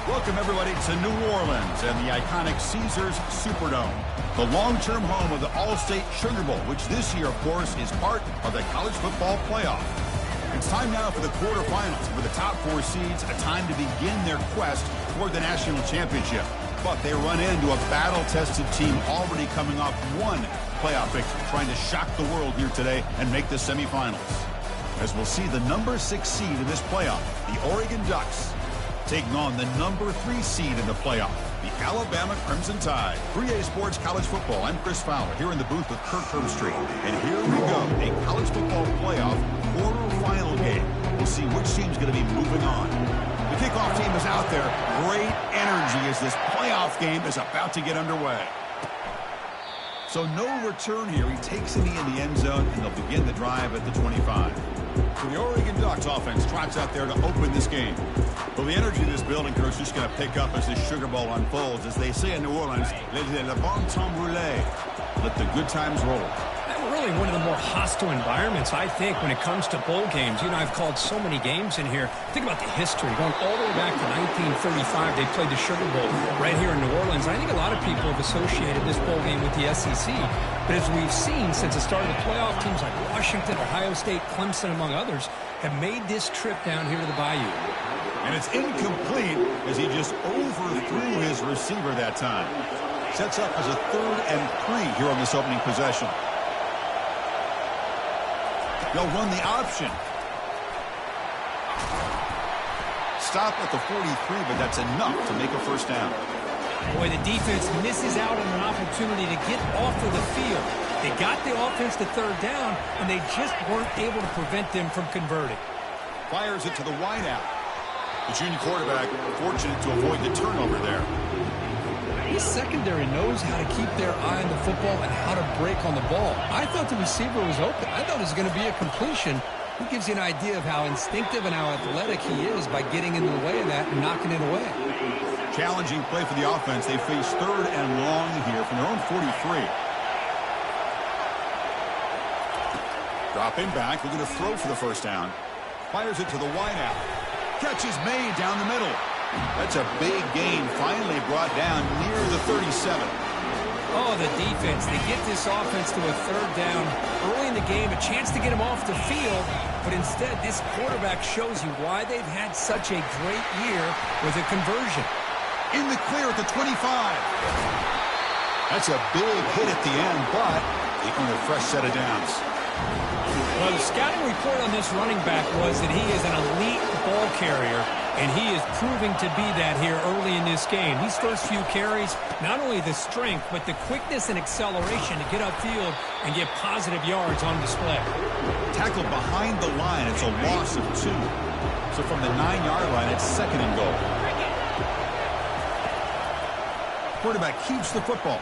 Welcome, everybody, to New Orleans and the iconic Caesars Superdome, the long-term home of the All-State Sugar Bowl, which this year, of course, is part of the college football playoff. It's time now for the quarterfinals, for the top four seeds, a time to begin their quest toward the national championship. But they run into a battle-tested team already coming off one playoff victory, trying to shock the world here today and make the semifinals. As we'll see the number 6 seed in this playoff, the Oregon Ducks, taking on the number 3 seed in the playoff, the Alabama Crimson Tide. 3A Sports College Football. I'm Chris Fowler here in the booth with Kirk Herbstreit. And here we go, a college football playoff quarterfinal game. We'll see which team's going to be moving on. The kickoff team is out there. Great energy as this playoff game is about to get underway. So no return here. He takes it in the end zone, and they'll begin the drive at the 25. So the Oregon Ducks offense trots out there to open this game. Well, the energy of this building, Coach, is just going to pick up as this Sugar Bowl unfolds. As they say in New Orleans, le bon temps roulé. Let the good times roll. Really one of the more hostile environments, I think, when it comes to bowl games. You know, I've called so many games in here. Think about the history. Going all the way back to 1935, they played the Sugar Bowl right here in New Orleans. I think a lot of people have associated this bowl game with the SEC. But as we've seen since the start of the playoff, teams like Washington, Ohio State, Clemson, among others, have made this trip down here to the Bayou. And it's incomplete as he just overthrew his receiver that time. Sets up as a 3rd and 3 here on this opening possession. They'll run the option. Stop at the 43, but that's enough to make a first down. Boy, the defense misses out on an opportunity to get off of the field. They got the offense to 3rd down, and they just weren't able to prevent them from converting. Fires it to the wideout. The junior quarterback fortunate to avoid the turnover there. This secondary knows how to keep their eye on the football and how to break on the ball. I thought the receiver was open. I thought it was going to be a completion. It gives you an idea of how instinctive and how athletic he is by getting in the way of that and knocking it away. Challenging play for the offense. They face 3rd and long here from their own 43. Dropping back, looking to throw for the first down. Fires it to the wideout. Catch is made down the middle. That's a big gain, finally brought down near the 37. Oh, the defense. They get this offense to a 3rd down early in the game, a chance to get him off the field, but instead this quarterback shows you why they've had such a great year with a conversion. In the clear at the 25. That's a big hit at the end, but they earn a fresh set of downs. Well, the scouting report on this running back was that he is an elite ball carrier, and he is proving to be that here early in this game. These first few carries, not only the strength, but the quickness and acceleration to get upfield and get positive yards on display. Tackled behind the line, it's a loss of 2. So from the 9-yard line, it's 2nd and goal. Quarterback keeps the football.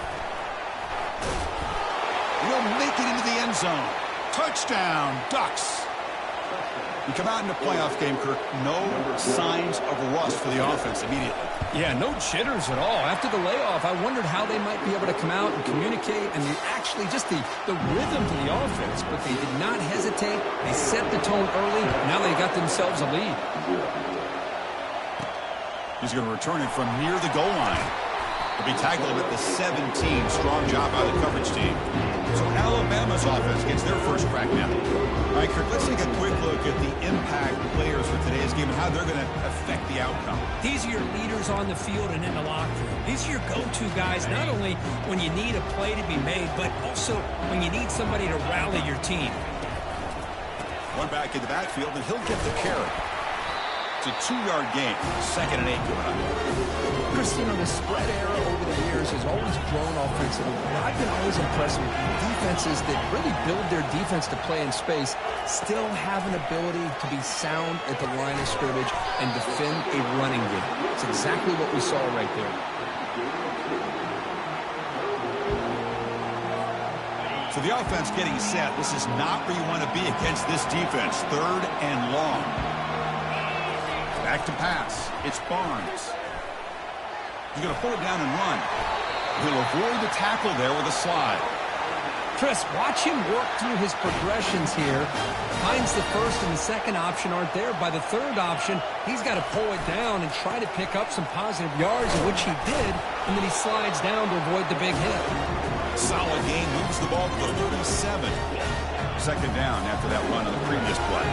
He'll make it into the end zone. Touchdown, Ducks. We come out in the playoff game, Kirk. No signs of rust for the offense immediately. Yeah, no jitters at all. After the layoff, I wondered how they might be able to come out and communicate and actually just the rhythm to the offense. But they did not hesitate. They set the tone early. Now they got themselves a lead. He's going to return it from near the goal line. He'll be tackled at the 17. Strong job by the coverage team. So Alabama's offense gets their first crack now. All right, Kirk, let's take a quick look at the impact players for today's game and how they're going to affect the outcome. These are your leaders on the field and in the locker room. These are your go-to guys, not only when you need a play to be made, but also when you need somebody to rally your team. One back in the backfield, and he'll get the carry. It's a 2-yard gain. 2nd and 8 coming up. Chris, you know, the spread era over the years has always grown offensively. But I've been always impressed with defenses that really build their defense to play in space, still have an ability to be sound at the line of scrimmage and defend a running game. It's exactly what we saw right there. So the offense getting set. This is not where you want to be against this defense. 3rd and long. Back to pass. It's Barnes. He's going to pull it down and run. He'll avoid the tackle there with a slide. Chris, watch him work through his progressions here. Finds the first and the second option aren't there. By the third option, he's got to pull it down and try to pick up some positive yards, which he did, and then he slides down to avoid the big hit. Solid game, moves the ball to the 37. Second down after that run on the previous play.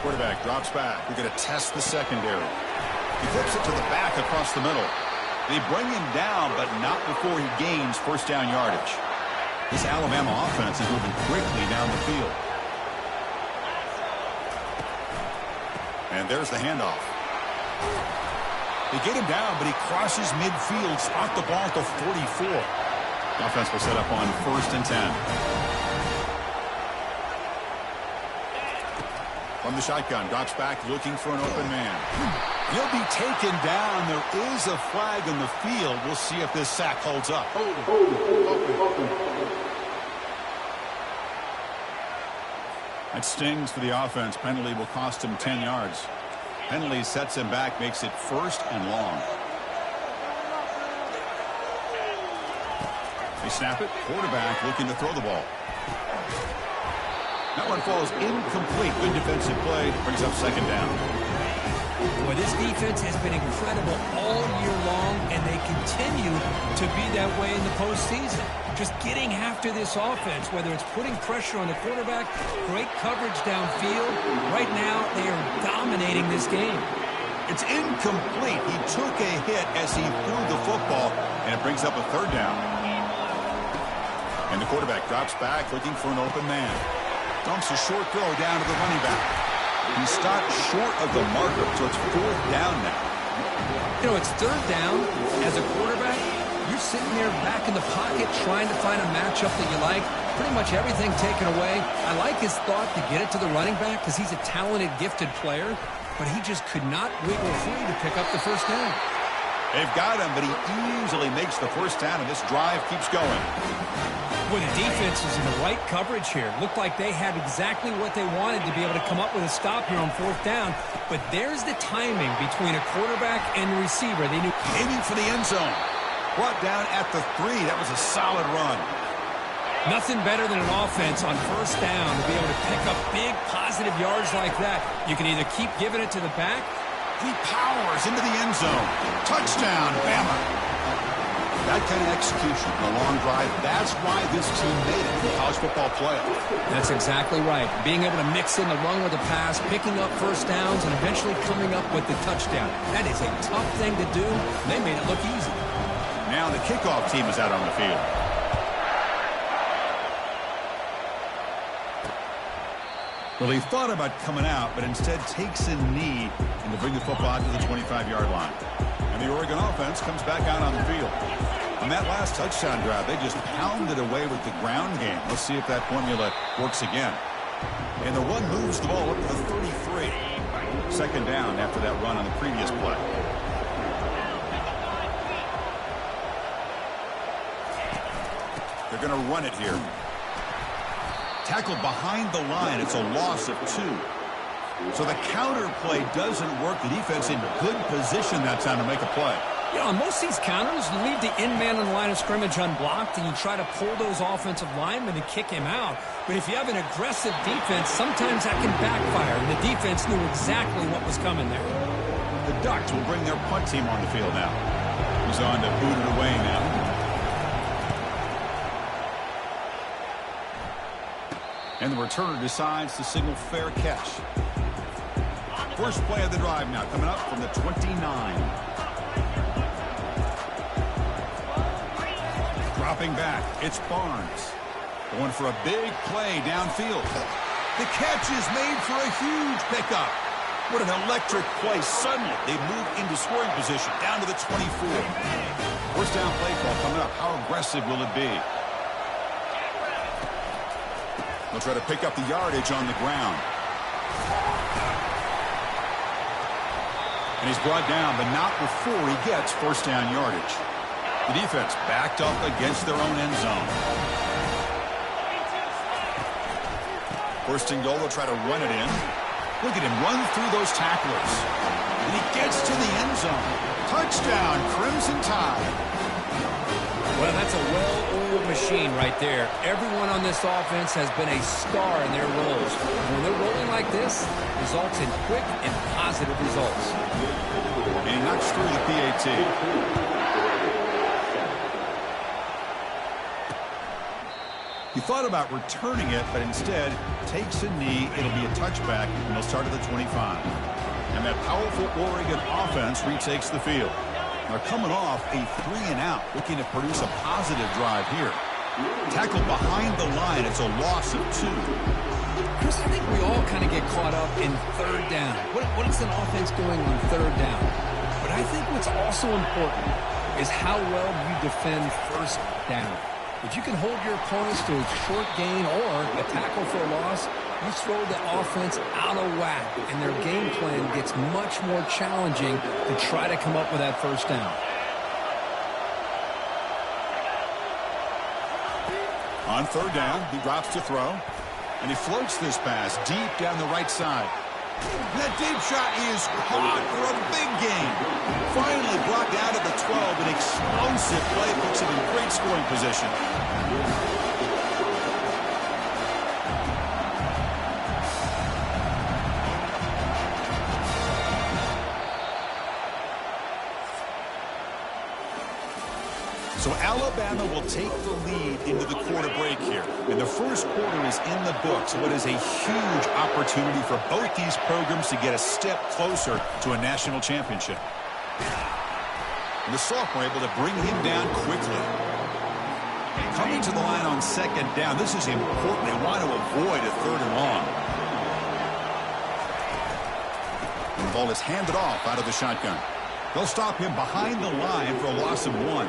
Quarterback drops back. We're going to test the secondary. He flips it to the back across the middle. They bring him down, but not before he gains first down yardage. This Alabama offense is moving quickly down the field. And there's the handoff. They get him down, but he crosses midfield, spot the ball at the 44. The offense will set up on 1st and 10. From the shotgun, drops back, looking for an open man. He'll be taken down. There is a flag in the field. We'll see if this sack holds up. That stings for the offense. Penalty will cost him 10 yards. Penalty sets him back, makes it 1st and long. They snap it. Quarterback looking to throw the ball. That one falls incomplete. Good defensive play. Brings up second down. Boy, this defense has been incredible all year long, and they continue to be that way in the postseason. Just getting after this offense, whether it's putting pressure on the quarterback, great coverage downfield. Right now, they are dominating this game. It's incomplete. He took a hit as he threw the football, and it brings up a third down. And the quarterback drops back, looking for an open man. Dumps a short throw down to the running back. He stopped short of the marker, so it's 4th down now. You know, it's 3rd down. As a quarterback, you're sitting there back in the pocket trying to find a matchup that you like. Pretty much everything taken away. I like his thought to get it to the running back because he's a talented, gifted player, but he just could not wiggle free to pick up the first down. They've got him, but he easily makes the first down, and this drive keeps going. Well, the defense is in the right coverage here. Looked like they had exactly what they wanted to be able to come up with a stop here on 4th down. But there's the timing between a quarterback and the receiver. They knew aiming for the end zone. Brought down at the 3. That was a solid run. nothing better than an offense on 1st down to be able to pick up big positive yards like that. You can either keep giving it to the back. He powers into the end zone. Touchdown, Bama. That kind of execution, the long drive, that's why this team made it in the college football playoff. That's exactly right. Being able to mix in the run with the pass, picking up first downs, and eventually coming up with the touchdown. That is a tough thing to do. They made it look easy. Now the kickoff team is out on the field. Well, he thought about coming out, but instead takes a knee and to bring the football out to the 25-yard line. And the Oregon offense comes back out on the field. On that last touchdown drive, they just pounded away with the ground game. Let's see if that formula works again. And the one moves the ball up to the 33. 2nd down after that run on the previous play. They're going to run it here. Tackled behind the line. It's a loss of 2. So the counter play doesn't work. The defense in good position that time to make a play. You know, on most of these counters, you leave the in-man on the line of scrimmage unblocked, and you try to pull those offensive linemen to kick him out. But if you have an aggressive defense, sometimes that can backfire, and the defense knew exactly what was coming there. The Ducks will bring their punt team on the field now. He's on to boot it away now. And the returner decides to signal fair catch. First play of the drive now coming up from the 29. Dropping back, it's Barnes. Going for a big play downfield. The catch is made for a huge pickup. What an electric play. Suddenly, they move into scoring position down to the 24. First down play call coming up. How aggressive will it be? They'll try to pick up the yardage on the ground. And he's brought down, but not before he gets first down yardage. The defense backed up against their own end zone. First and goal, they'll try to run it in. Look at him run through those tacklers. And he gets to the end zone. Touchdown, Crimson Tide. Well, machine right there. Everyone on this offense has been a star in their roles. And when they're rolling like this, results in quick and positive results. And he knocks through the PAT. He thought about returning it, but instead takes a knee. It'll be a touchback, and they'll start at the 25. And that powerful Oregon offense retakes the field. They're coming off a 3-and-out, looking to produce a positive drive here. Tackled behind the line. It's a loss of 2. Chris, I think we all kind of get caught up in third down. What is an offense doing on third down? But I think what's also important is how well you defend first down. If you can hold your opponents to a short gain or a tackle for a loss, you throw the offense out of whack, and their game plan gets much more challenging to try to come up with that first down. On third down, he drops to throw, and he floats this pass deep down the right side. That deep shot is caught for a big gain. Finally blocked out at the 12. An explosive play puts him in great scoring position. So Alabama will take the lead into the quarter break here. And the first quarter is in the books. So it is a huge opportunity for both these programs to get a step closer to a national championship. And the sophomore able to bring him down quickly. Coming to the line on second down. This is important. They want to avoid a 3rd and long. And the ball is handed off out of the shotgun. They'll stop him behind the line for a loss of 1.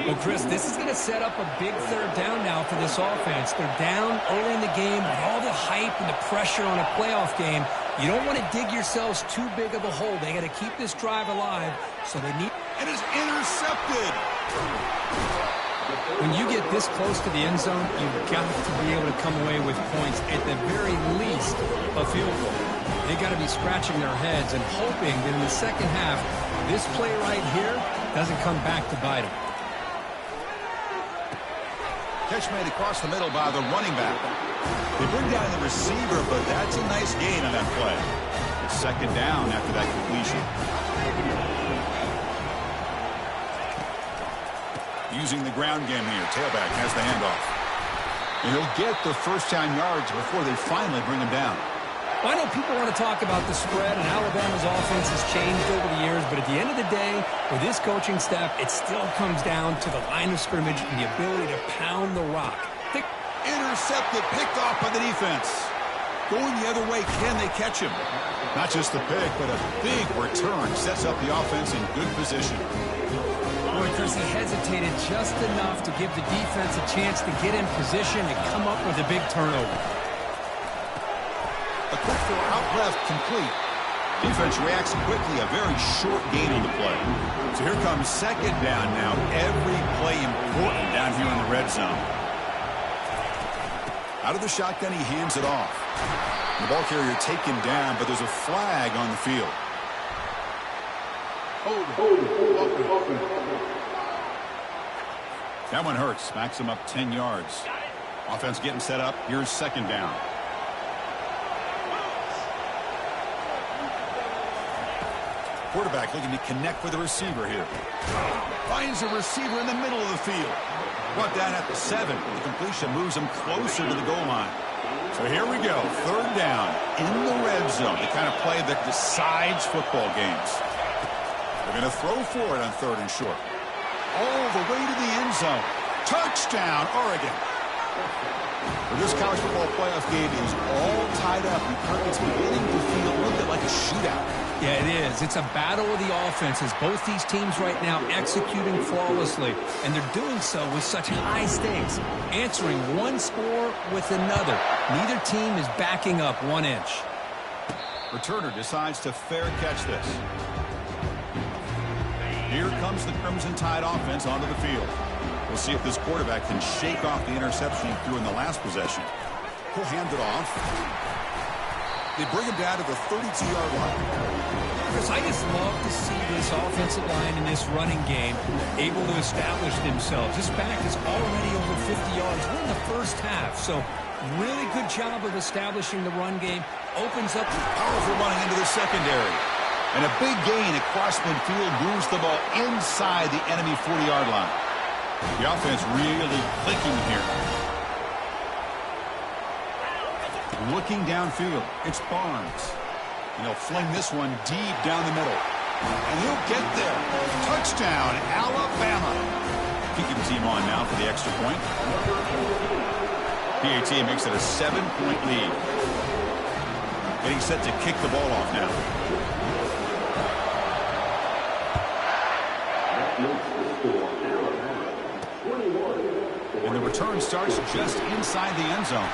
Well, Chris, this is going to set up a big third down now for this offense. They're down early in the game with all the hype and the pressure on a playoff game. You don't want to dig yourselves too big of a hole. They got to keep this drive alive, so they need... It is intercepted. When you get this close to the end zone, you've got to be able to come away with points, at the very least, a field goal. They got to be scratching their heads and hoping that in the second half, this play right here doesn't come back to bite them. Catch made across the middle by the running back. They bring down the receiver, but that's a nice gain on that play. It's second down after that completion. Using the ground game here. Tailback has the handoff. And he'll get the first down yards before they finally bring him down. Well, I know people want to talk about the spread, and Alabama's offense has changed over the years, but at the end of the day, with this coaching staff, it still comes down to the line of scrimmage and the ability to pound the rock. Intercepted, picked off by the defense. Going the other way, can they catch him? Not just the pick, but a big return sets up the offense in good position. Boy, Chris, he hesitated just enough to give the defense a chance to get in position and come up with a big turnover. A quick throw out left, complete. Defense reacts quickly, a very short gain on the play. So here comes second down now. Every play important down here in the red zone. Out of the shotgun, he hands it off. The ball carrier taken down, but there's a flag on the field. That one hurts. Backs him up 10 yards. Offense getting set up. Here's second down. Quarterback looking to connect with the receiver here. Finds a receiver in the middle of the field. Brought down at the 7. The completion moves him closer to the goal line. So here we go. Third down in the red zone. The kind of play that decides football games. They're going to throw for it on 3rd and short. All the way to the end zone. Touchdown, Oregon. But this college football playoff game is all tied up. It's beginning to feel a little bit like a shootout. Yeah, it is. It's a battle of the offenses. Both these teams right now executing flawlessly, and they're doing so with such high stakes, answering one score with another. Neither team is backing up 1 inch. Returner decides to fair catch this. Here comes the Crimson Tide offense onto the field. We'll see if this quarterback can shake off the interception he threw in the last possession. He'll hand it off. They bring him down to the 32-yard line. Chris, I just love to see this offensive line in this running game able to establish themselves. This back is already over 50 yards. We're in the first half, so really good job of establishing the run game. Opens up powerful running into the secondary. And a big gain across midfield moves the ball inside the enemy 40-yard line. The offense really clicking here. Looking downfield, it's Barnes. And he'll fling this one deep down the middle. And he'll get there. Touchdown, Alabama. Kicking team on now for the extra point. PAT makes it a 7-point lead. Getting set to kick the ball off now. And the return starts just inside the end zone.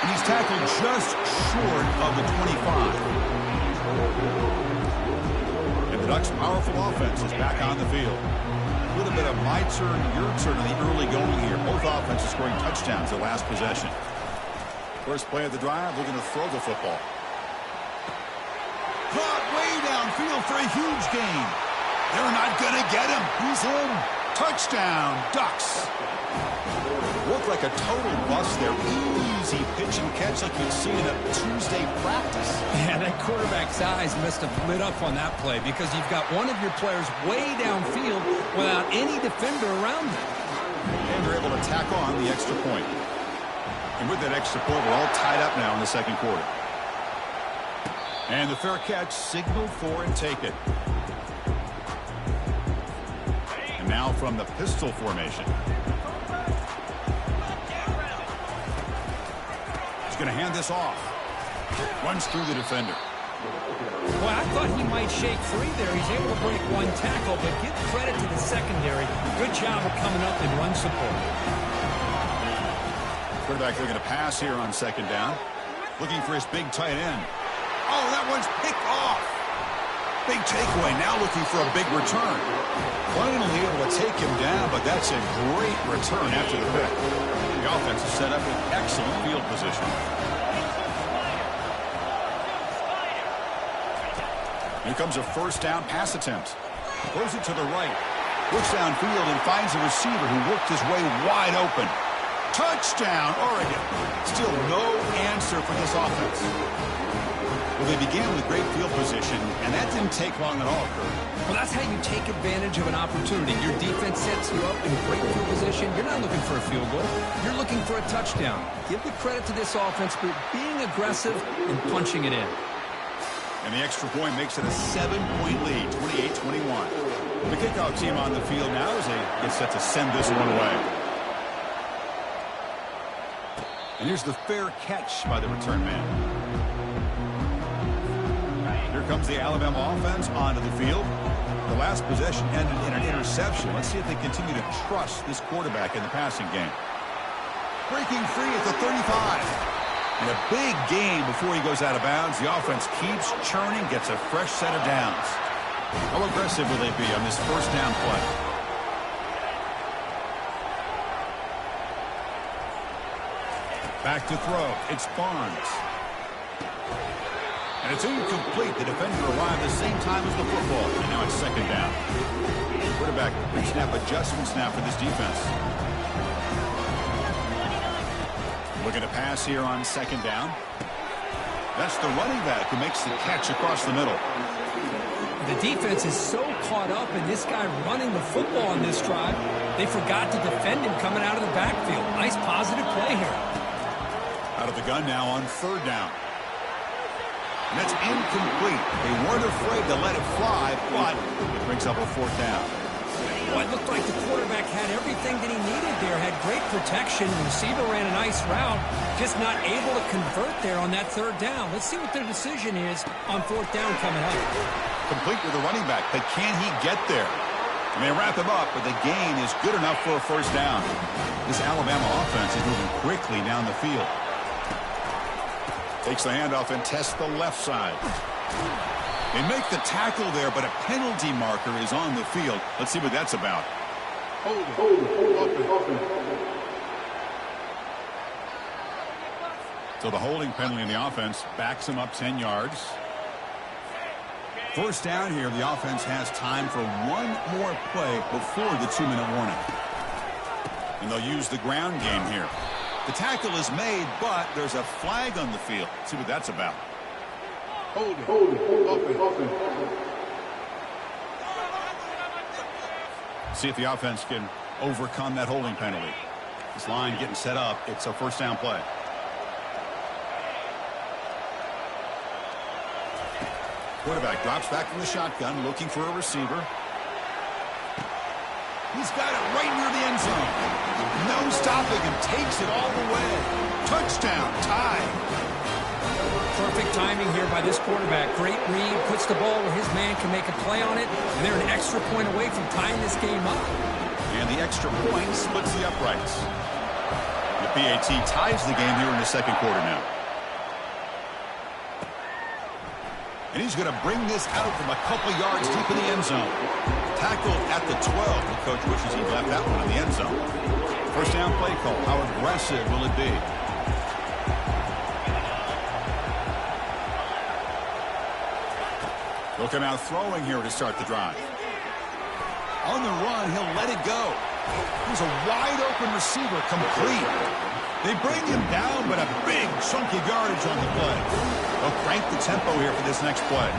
And he's tackled just short of the 25. And the Ducks' powerful offense is back on the field. A little bit of my turn, your turn in the early going here. Both offenses scoring touchdowns at last possession. First play of the drive, looking to throw the football. Caught way downfield for a huge gain. They're not going to get him. He's in. Touchdown, Ducks. Looked like a total bust there. Easy pitch and catch like you'd see in a Tuesday practice. Yeah, that quarterback's eyes must have lit up on that play because you've got one of your players way downfield without any defender around him. And they're able to tack on the extra point. And with that extra point, we're all tied up now in the second quarter. And the fair catch, signal for and take it. And now from the pistol formation. He's going to hand this off. Runs through the defender. Boy, I thought he might shake free there. He's able to break one tackle, but give credit to the secondary. Good job of coming up in run support. Quarterback looking to pass here on second down. Looking for his big tight end. Oh, that one's picked off. Big takeaway. Now looking for a big return. Finally able to take him down, but that's a great return after the pick. The offense is set up with excellent field position. Here comes a first down pass attempt. Throws it to the right. Looks downfield and finds a receiver who worked his way wide open. Touchdown, Oregon. Still no answer for this offense. Well, they began with great field position, and that didn't take long at all, Kurt. Well, that's how you take advantage of an opportunity. Your defense sets you up in great field position. You're not looking for a field goal. You're looking for a touchdown. Give the credit to this offense for being aggressive and punching it in. And the extra point makes it a 7-point lead, 28-21. The kickoff team on the field now as they get set to send this one away. And here's the fair catch by the return man. Here comes the Alabama offense onto the field. The last possession ended in an interception. Let's see if they continue to trust this quarterback in the passing game. Breaking free at the 35. And a big gain before he goes out of bounds. The offense keeps churning, gets a fresh set of downs. How aggressive will they be on this first down play? Back to throw. It's Barnes. And it's incomplete. The defender arrived the same time as the football. And now it's second down. Quarterback, big snap adjustment snap for this defense. Looking to pass here on second down. That's the running back who makes the catch across the middle. The defense is so caught up in this guy running the football on this drive, they forgot to defend him coming out of the backfield. Nice positive play here. Out of the gun now on third down. And that's incomplete. They weren't afraid to let it fly, but it brings up a fourth down. Well, it looked like the quarterback had everything that he needed there, had great protection. The receiver ran a nice route, just not able to convert there on that third down. Let's see what their decision is on fourth down coming up. Complete with the running back, but can he get there? And they wrap him up, but the gain is good enough for a first down. This Alabama offense is moving quickly down the field. Takes the handoff and tests the left side. They make the tackle there, but a penalty marker is on the field. Let's see what that's about. So the holding penalty in the offense backs him up 10 yards. First down here, the offense has time for one more play before the 2-minute warning. And they'll use the ground game here. The tackle is made, but there's a flag on the field. Let's see what that's about. Hold it. Open. See if the offense can overcome that holding penalty. This line getting set up. It's a first down play. Quarterback drops back from the shotgun, looking for a receiver. He's got it right near the end zone. No stopping him. Takes it all the way. Touchdown. Tie. Perfect timing here by this quarterback. Great read. Puts the ball where his man can make a play on it. And they're an extra point away from tying this game up. And the extra point splits the uprights. The PAT ties the game here in the second quarter now. And he's going to bring this out from a couple yards deep in the end zone. Tackled at the 12. The coach wishes he left that one in the end zone. First down play call. How aggressive will it be? He'll come out throwing here to start the drive. On the run, he'll let it go. He's a wide-open receiver, complete. They bring him down, but a big chunk of yardage on the play. They'll crank the tempo here for this next play.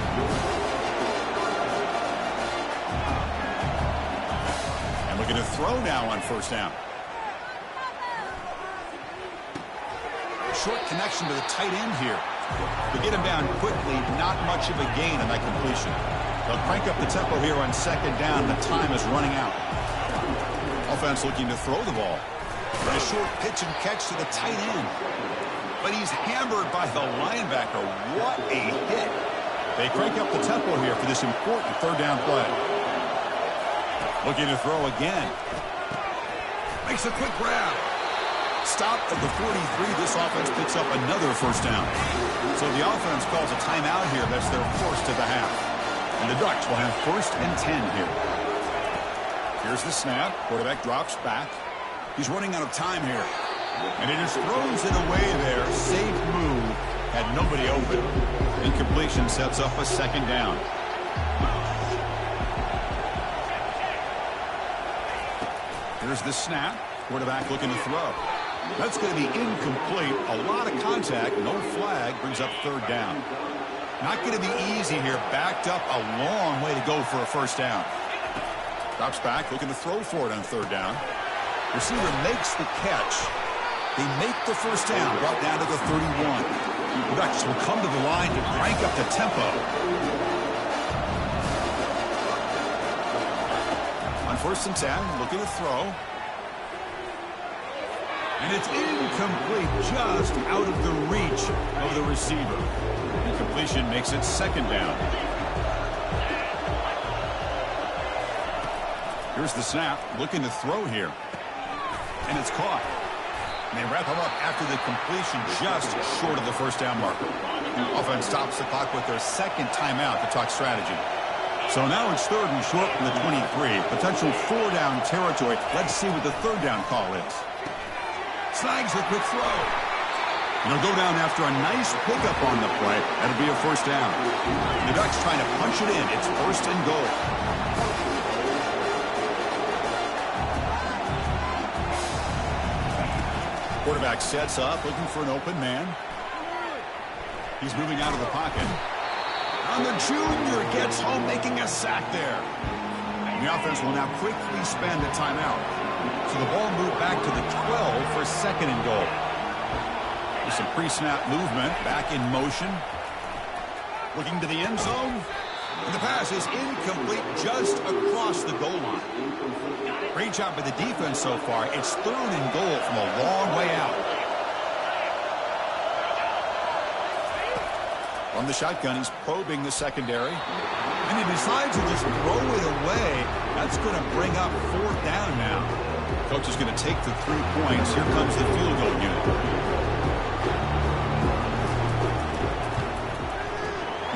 And looking to throw now on first down. Short connection to the tight end here. To get him down quickly, not much of a gain on that completion. They'll crank up the tempo here on second down. The time is running out. Offense looking to throw the ball. And a short pitch and catch to the tight end. But he's hammered by the linebacker. What a hit. They crank up the tempo here for this important third down play. Looking to throw again. Makes a quick grab. Stop at the 43. This offense picks up another first down. So the offense calls a timeout here. That's their first of the half. And the Ducks will have first and 10 here. Here's the snap. Quarterback drops back. He's running out of time here. And he just throws it away there. Safe move. Had nobody open. Incompletion sets up a second down. Here's the snap. Quarterback looking to throw. That's going to be incomplete. A lot of contact. No flag. Brings up third down. Not going to be easy here. Backed up a long way to go for a first down. Drops back. Looking to throw for it on third down. Receiver makes the catch. They make the first down. Brought down to the 31. The Ducks will come to the line to crank up the tempo. On first and 10. Looking to throw. And it's incomplete, just out of the reach of the receiver. Incompletion makes it second down. Here's the snap, looking to throw here. And it's caught. And they wrap him up after the completion just short of the first down marker. Offense stops the clock with their second timeout to talk strategy. So now it's third and short from the 23. Potential four-down territory. Let's see what the third down call is. Snags a quick throw. And he'll go down after a nice pickup on the play. That'll be a first down. The Ducks trying to punch it in. It's first and goal. Quarterback sets up, looking for an open man. He's moving out of the pocket. And the junior gets home, making a sack there. And the offense will now quickly spend a timeout. So the ball moved back to the 12 for second and goal. With some pre-snap movement, back in motion. Looking to the end zone. And the pass is incomplete just across the goal line. Great job by the defense so far. It's third and goal from a long way out. From the shotgun, he's probing the secondary. And he decides to just throw it away. That's going to bring up fourth down now. Coach is going to take the 3 points. Here comes the field goal unit.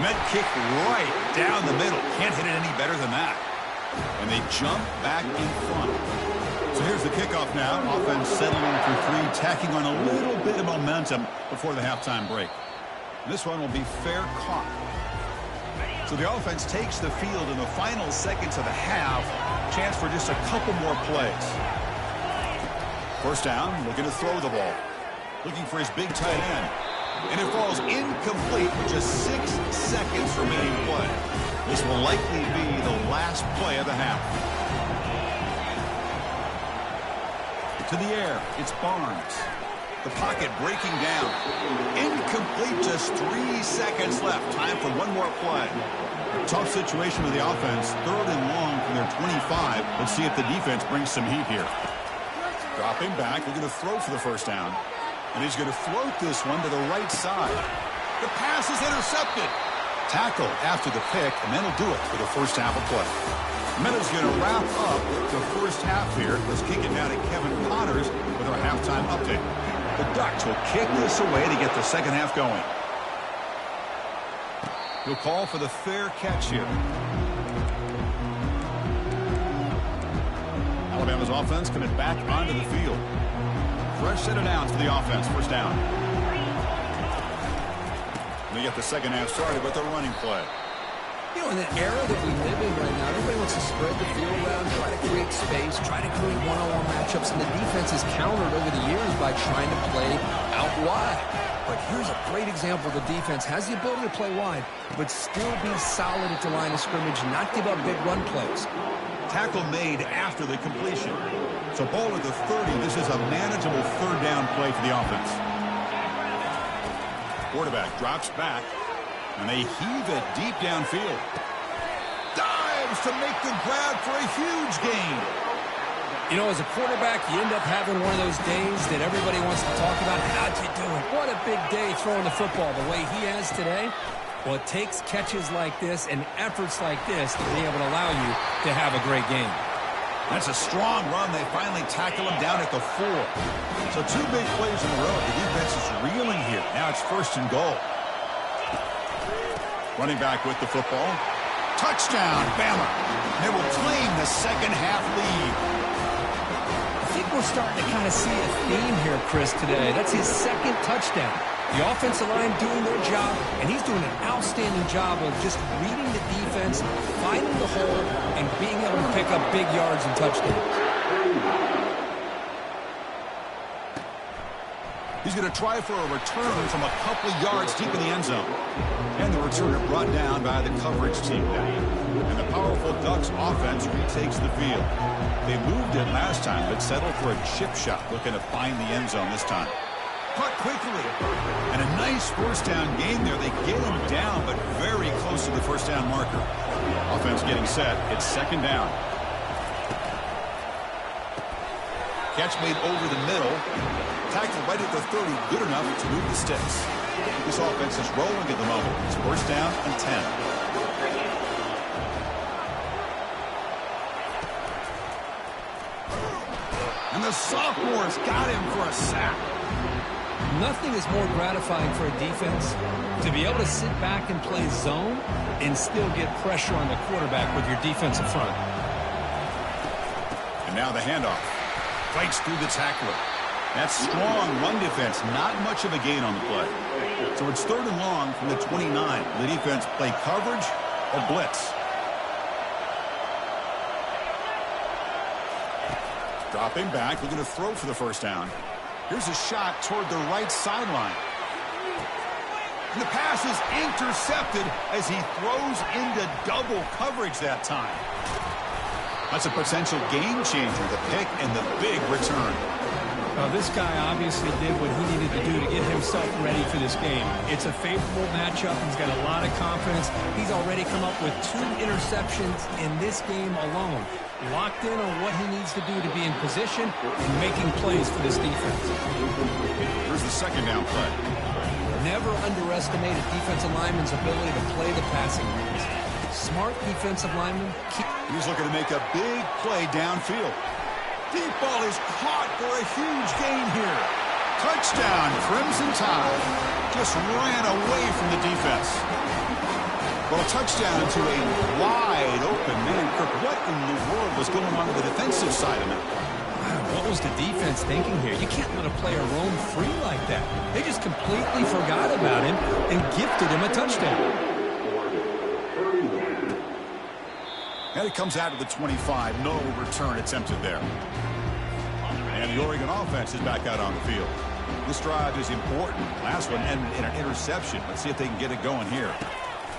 Met kick right down the middle. Can't hit it any better than that. And they jump back in front. So So here's the kickoff now. Offense settling for three, tacking on a little bit of momentum before the halftime break. This one will be fair caught. So the offense takes the field in the final seconds of the half. Chance for just a couple more plays. First down, looking to throw the ball. Looking for his big tight end. And it falls incomplete with just 6 seconds remaining play. This will likely be the last play of the half. To the air, it's Barnes. The pocket breaking down. Incomplete, just 3 seconds left. Time for one more play. A tough situation with the offense. 3rd and long from their 25. Let's see if the defense brings some heat here. Dropping back, looking to throw for the first down. And he's going to float this one to the right side. The pass is intercepted. Tackle after the pick, and that'll do it for the first half of play. Meadows going to wrap up the first half here. Let's kick it now to Kevin Connors with our halftime update. The Ducks will kick this away to get the second half going. He'll call for the fair catch here. Alabama's offense coming back onto the field. Fresh set of downs for the offense. First down. They get the second half started with a running play. You know, in the era that we live in right now, everybody wants to spread the field around, try to create space, try to create one-on-one matchups, and the defense has countered over the years by trying to play out wide. But here's a great example. The defense has the ability to play wide, but still be solid at the line of scrimmage, not give up big run plays. Tackle made after the completion. So ball at the 30. This is a manageable third down play for the offense. Quarterback drops back, and they heave it deep downfield. Dives to make the grab for a huge gain. You know, as a quarterback, you end up having one of those days that everybody wants to talk about. How'd you do it? What a big day throwing the football the way he has today. Well, it takes catches like this and efforts like this to be able to allow you to have a great game. That's a strong run. They finally tackle him down at the 4. So 2 big plays in a row. The defense is reeling here. Now it's 1st and goal. Running back with the football. Touchdown, Bama. They will claim the second half lead. I think we're starting to kind of see a theme here, Chris, today. That's his 2nd touchdown. The offensive line doing their job, and he's doing an outstanding job of just reading the defense, finding the hole, and being able to pick up big yards and touchdowns. He's going to try for a return from a couple yards deep in the end zone. And the returner brought down by the coverage team now. And the powerful Ducks offense retakes the field. They moved it last time, but settled for a chip shot, looking to find the end zone this time. Caught quickly. And a nice first down gain there. They get him down, but very close to the first down marker. Offense getting set. It's 2nd down. Catch made over the middle. Tackle right at the 30. Good enough to move the sticks. This offense is rolling at the moment. It's 1st down and 10. And the sophomore's got him for a sack. Nothing is more gratifying for a defense to be able to sit back and play zone and still get pressure on the quarterback with your defensive front. And now the handoff. Fights through the tackler. That's strong run defense. Not much of a gain on the play. So it's 3rd and long from the 29. The defense play coverage or blitz. Dropping back, looking to throw for the first down. Here's a shot toward the right sideline. And the pass is intercepted as he throws into double coverage that time. That's a potential game changer, the pick and the big return. This guy obviously did what he needed to do to get himself ready for this game. It's a favorable matchup. He's got a lot of confidence. He's already come up with 2 interceptions in this game alone. Locked in on what he needs to do to be in position and making plays for this defense. Here's the 2nd down play. Never underestimate a defensive lineman's ability to play the passing lanes. Smart defensive lineman. He's looking to make a big play downfield. Deep ball is caught for a huge gain here. Touchdown, Crimson Tide. Just ran away from the defense. Well, a touchdown to a wide open man. Kirk, what in the world was going on the defensive side of that? What was the defense thinking here? You can't let a player roam free like that. They just completely forgot about him and gifted him a touchdown. And it comes out of the 25. No return attempted there. And the Oregon offense is back out on the field. This drive is important. Last one ended in an interception. Let's see if they can get it going here.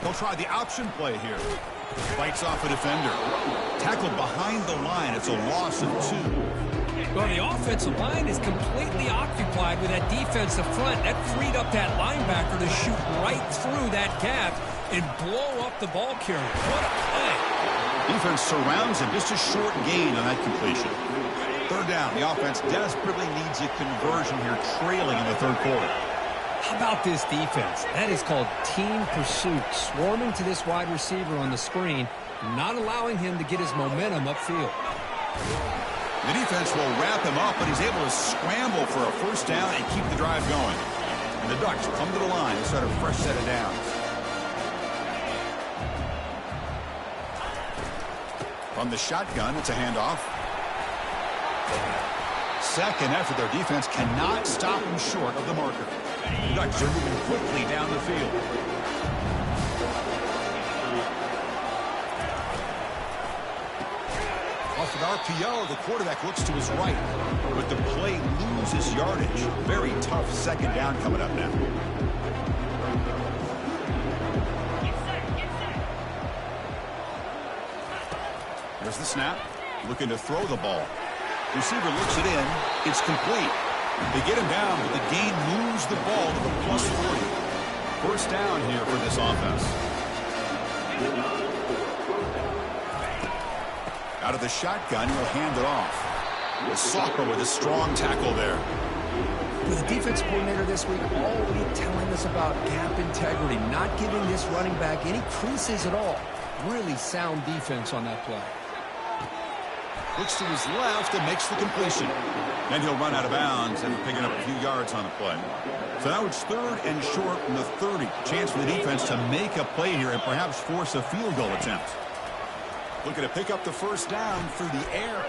They'll try the option play here. Fights off a defender. Tackled behind the line. It's a loss of 2. Well, the offensive line is completely occupied with that defensive front. That freed up that linebacker to shoot right through that gap and blow up the ball carrier. What a play. Defense surrounds him. Just a short gain on that completion. Third down. The offense desperately needs a conversion here, trailing in the third quarter. How about this defense? That is called team pursuit. Swarming to this wide receiver on the screen, not allowing him to get his momentum upfield. The defense will wrap him up, but he's able to scramble for a first down and keep the drive going. And the Ducks come to the line and start a fresh set of downs. From the shotgun, it's a handoff. Second effort, their defense cannot stop him short of the marker. The Ducks are moving quickly down the field. Off an RPO, the quarterback looks to his right, but the play loses yardage. Very tough second down coming up now. There's the snap. Looking to throw the ball. Receiver looks it in. It's complete. They get him down, but the gain moves the ball to the plus 40. First down here for this offense. Out of the shotgun, he'll hand it off. Soccer with a strong tackle there. With the defense coordinator this week, all week telling us about gap integrity, not giving this running back any creases at all. Really sound defense on that play. Looks to his left and makes the completion. Then he'll run out of bounds and picking up a few yards on the play. So now it's third and short from the 30. Chance for the defense to make a play here and perhaps force a field goal attempt. Looking to pick up the first down through the air.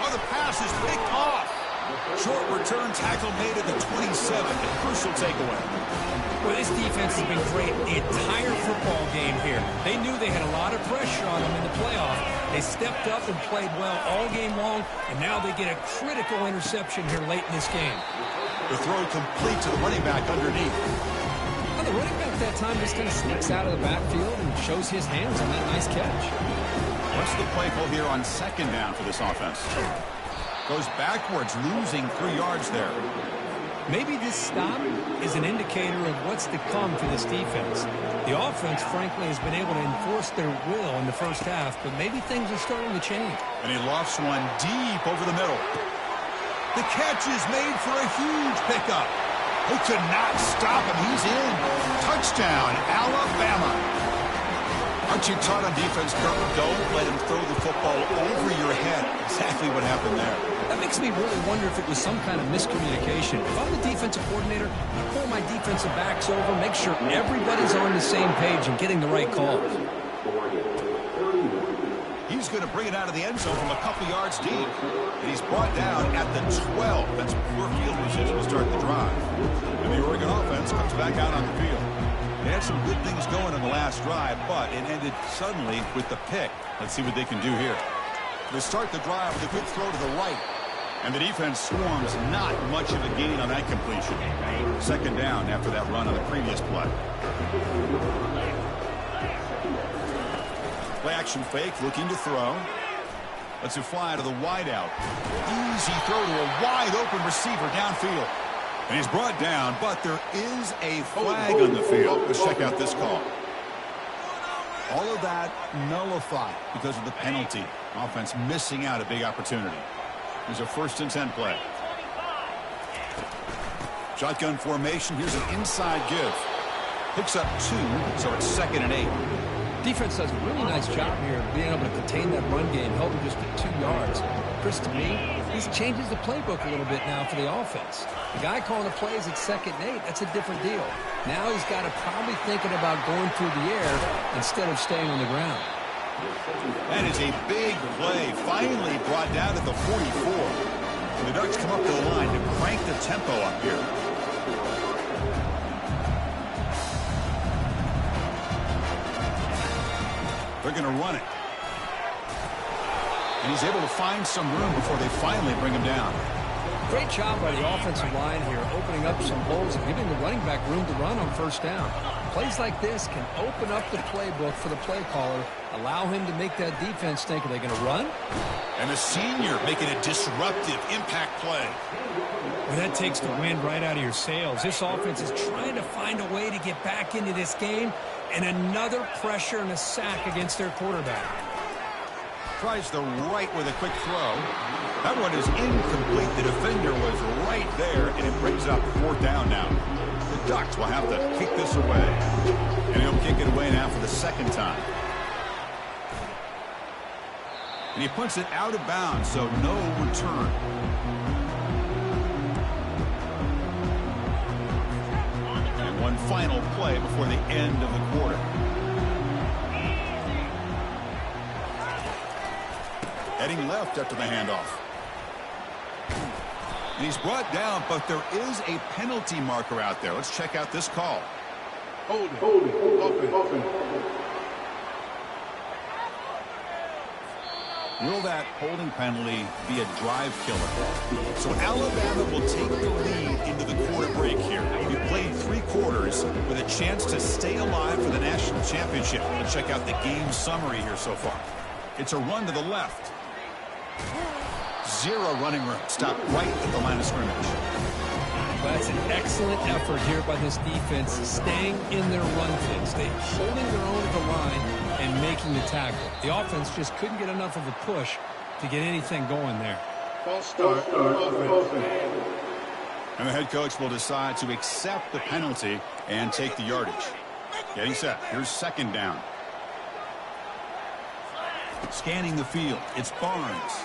Oh, the pass is picked off. Short return tackle made at the 27. A crucial takeaway. Well, this defense has been great the entire football game here. They knew they had a lot of pressure on them in the playoff. They stepped up and played well all game long, and now they get a critical interception here late in this game. The throw complete to the running back underneath. Well, the running back that time just kind of sneaks out of the backfield and shows his hands on that nice catch. What's the play call here on second down for this offense? Goes backwards, losing 3 yards there. Maybe this stop is an indicator of what's to come for this defense. The offense, frankly, has been able to enforce their will in the first half, but maybe things are starting to change. And he lofts one deep over the middle. The catch is made for a huge pickup. They could not stop him. He's in. Touchdown, Alabama. Aren't you taught on defense, Kirk? Don't let him throw the football over your head. Exactly what happened there. That makes me really wonder if it was some kind of miscommunication. If I'm the defensive coordinator, I pull my defensive backs over, make sure everybody's on the same page and getting the right calls. He's going to bring it out of the end zone from a couple yards deep. And he's brought down at the 12. That's poor field position to start the drive. And the Oregon offense comes back out on the field. They had some good things going on the last drive, but it ended suddenly with the pick. Let's see what they can do here. They start the drive with a good throw to the right. And the defense swarms, not much of a gain on that completion. Second down after that run on the previous play. Play action fake, looking to throw. Lets it fly to the wideout. Easy throw to a wide open receiver downfield. And he's brought down, but there is a flag on the field. Let's check out this call. All of that nullified because of the penalty. Offense missing out a big opportunity. Here's a 1st and 10 play. Shotgun formation. Here's an inside give. Picks up 2, so it's 2nd and 8. Defense does a really nice job here of being able to contain that run game, help him just get 2 yards. Chris, to me, this changes the playbook a little bit now for the offense. The guy calling the plays at 2nd and 8, that's a different deal. Now he's got to probably thinking about going through the air instead of staying on the ground. That is a big play, finally brought down at the 44. The Ducks come up to the line to crank the tempo up here. They're going to run it. And he's able to find some room before they finally bring him down. Great job by the offensive line here, opening up some holes and giving the running back room to run on first down. Plays like this can open up the playbook for the play caller, allow him to make that defense think, are they going to run? And the senior making a disruptive impact play. Well, that takes the wind right out of your sails. This offense is trying to find a way to get back into this game, and another pressure and a sack against their quarterback. Tries the right with a quick throw. That one is incomplete. The defender was right there, and it brings up fourth down now. The Ducks will have to kick this away. And he'll kick it away now for the second time. And he puts it out of bounds, so no return. And one final play before the end of the quarter. Heading left after the handoff. And he's brought down, but there is a penalty marker out there. Let's check out this call. Hold it. Open. Will that holding penalty be a drive killer? So Alabama will take the lead into the quarter break here. We played 3 quarters with a chance to stay alive for the national championship. Let's check out the game summary here so far. It's a run to the left. 0 running room. Stop right at the line of scrimmage. Well, that's an excellent effort here by this defense, staying in their run fits. They holding their own at the line and making the tackle. The offense just couldn't get enough of a push to get anything going there. False start. And the head coach will decide to accept the penalty and take the yardage. Getting set. Here's second down. Scanning the field. It's Barnes.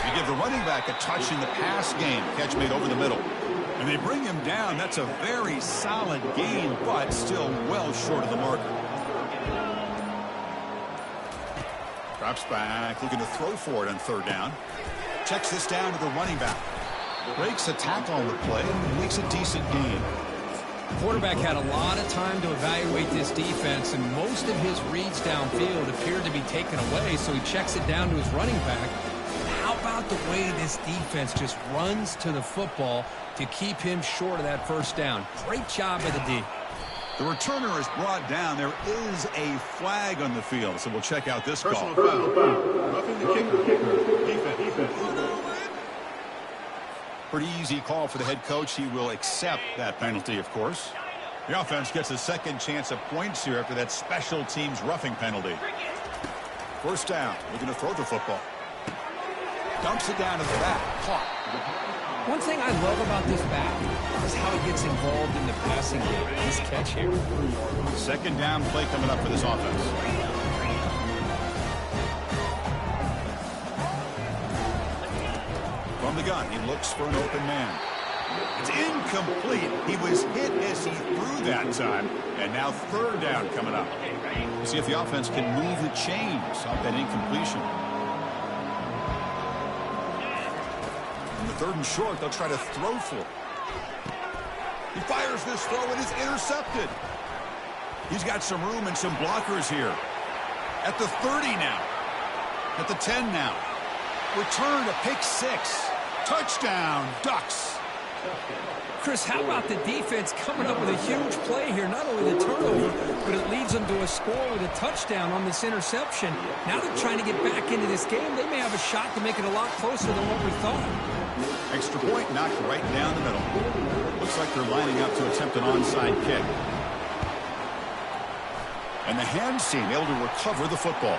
They give the running back a touch in the pass game. Catch made over the middle. And they bring him down. That's a very solid gain, but still well short of the marker. Drops back, looking to throw for it on third down. Checks this down to the running back. Breaks a tackle on the play and makes a decent gain. The quarterback had a lot of time to evaluate this defense, and most of his reads downfield appeared to be taken away, so he checks it down to his running back. How about the way this defense just runs to the football to keep him short of that first down? Great job by the D. The returner is brought down. There is a flag on the field, so we'll check out this call. Personal foul. Roughing the kicker. Defense. Pretty easy call for the head coach. He will accept that penalty, of course. The offense gets a second chance at points here after that special teams roughing penalty. First down. Looking to throw the football. Dumps it down to the back. Caught. One thing I love about this back is how he gets involved in the passing game. Nice catch here. Second down play coming up for this offense. From the gun, he looks for an open man. It's incomplete. He was hit as he threw that time. And now third down coming up. We'll see if the offense can move the chains off that incompletion. In the third and short, they'll try to throw for it. He fires this throw and is intercepted. He's got some room and some blockers here. At the 30 now. At the 10 now. Return to pick 6. Touchdown, Ducks. Chris, how about the defense coming up with a huge play here? Not only the turnover, but it leads them to a score with a touchdown on this interception. Now they're trying to get back into this game. They may have a shot to make it a lot closer than what we thought. Extra point knocked right down the middle. Looks like they're lining up to attempt an onside kick. And the hands team able to recover the football.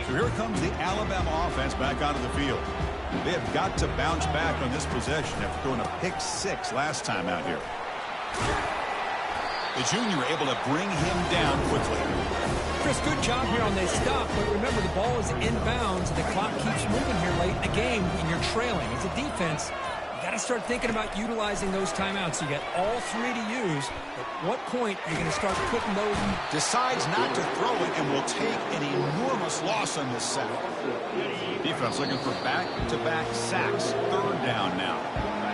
So here comes the Alabama offense back onto the field. They have got to bounce back on this possession after throwing a pick 6 last time out here. The junior able to bring him down quickly. Chris, good job here on this stop, but remember the ball is inbounds and the clock keeps moving here late in the game and you're trailing. As a defense, you got got to start thinking about utilizing those timeouts. You got all three to use. At what point are you going to start putting those? Decides not to throw it and will take an enormous loss on this sack. Defense looking for back-to-back sacks. Third down now.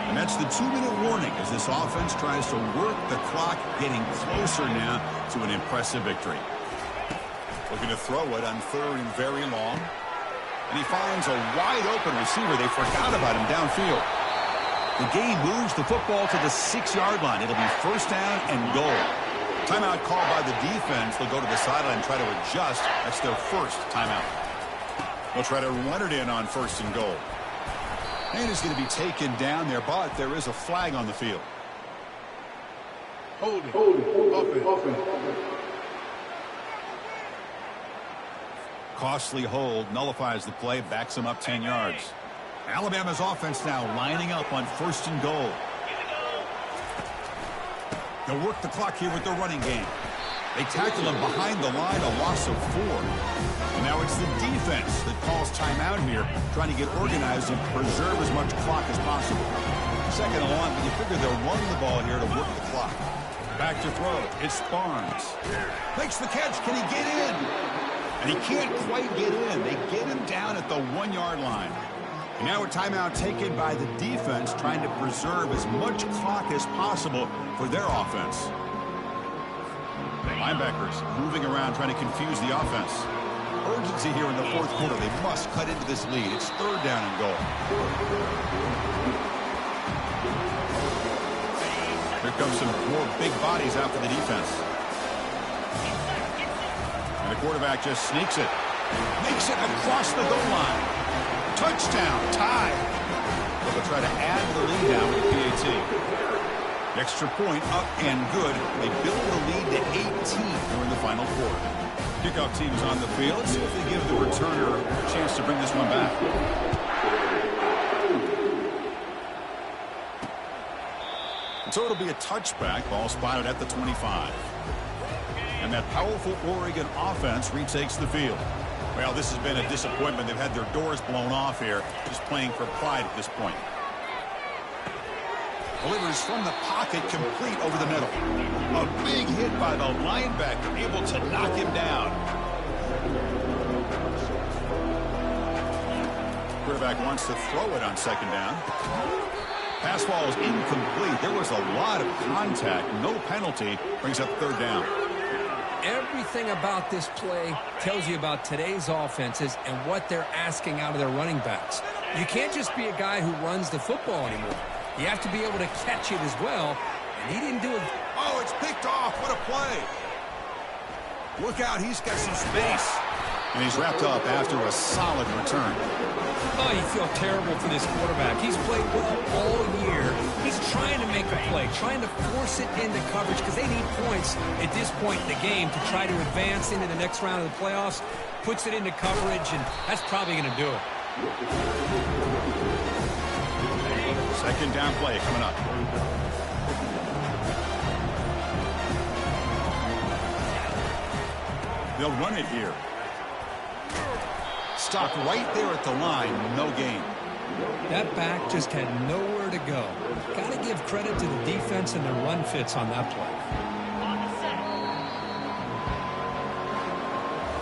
And that's the 2-minute warning as this offense tries to work the clock, getting closer now to an impressive victory. Looking to throw it on third and very long. And he finds a wide-open receiver. They forgot about him downfield. The game moves the football to the 6-yard line. It'll be first down and goal. Timeout called by the defense. They'll go to the sideline and try to adjust. That's their first timeout. They'll try to run it in on first and goal. And it's going to be taken down there, but there is a flag on the field. Holding. Offense. Costly hold, nullifies the play, backs him up 10 yards. Alabama's offense now lining up on first and goal. They'll work the clock here with their running game. They tackle him behind the line, a loss of 4. And now it's the defense that calls timeout here, trying to get organized and preserve as much clock as possible. Second and long, but you figure they'll run the ball here to work the clock. Back to throw. It's Barnes. Makes the catch. Can he get in? And he can't quite get in. They get him down at the 1-yard line. And now a timeout taken by the defense, trying to preserve as much clock as possible for their offense. Linebackers moving around, trying to confuse the offense. Urgency here in the fourth quarter. They must cut into this lead. It's third down and goal. Here comes some more big bodies out for the defense. And the quarterback just sneaks it. Makes it across the goal line. Touchdown. Tie. But they'll try to add the lead down with the PAT. Extra point up and good. They build the lead to 18 during the final quarter. Kickoff team is on the field. Let's see if they give the returner a chance to bring this one back. So it'll be a touchback. Ball spotted at the 25. And that powerful Oregon offense retakes the field. Well, this has been a disappointment. They've had their doors blown off here, just playing for pride at this point. Delivers from the pocket, complete over the middle. A big hit by the linebacker, able to knock him down. Quarterback wants to throw it on second down. Pass ball is incomplete. There was a lot of contact. No penalty. Brings up third down. Everything about this play tells you about today's offenses and what they're asking out of their running backs. You can't just be a guy who runs the football anymore. You have to be able to catch it as well, and he didn't do it. Oh, it's picked off. What a play. Look out, he's got some space. And he's wrapped up after a solid return. Oh, you feel terrible for this quarterback. He's played well all year. He's trying to make a play, trying to force it into coverage because they need points at this point in the game to try to advance into the next round of the playoffs. Puts it into coverage, and that's probably going to do it. Second down play coming up. They'll run it here. Stopped right there at the line. No gain. That back just had nowhere to go. Got to give credit to the defense and the run fits on that play.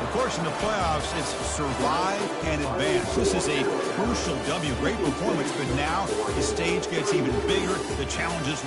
Of course, in the playoffs, it's survive and advance. This is a crucial W. Great performance, but now the stage gets even bigger. The challenges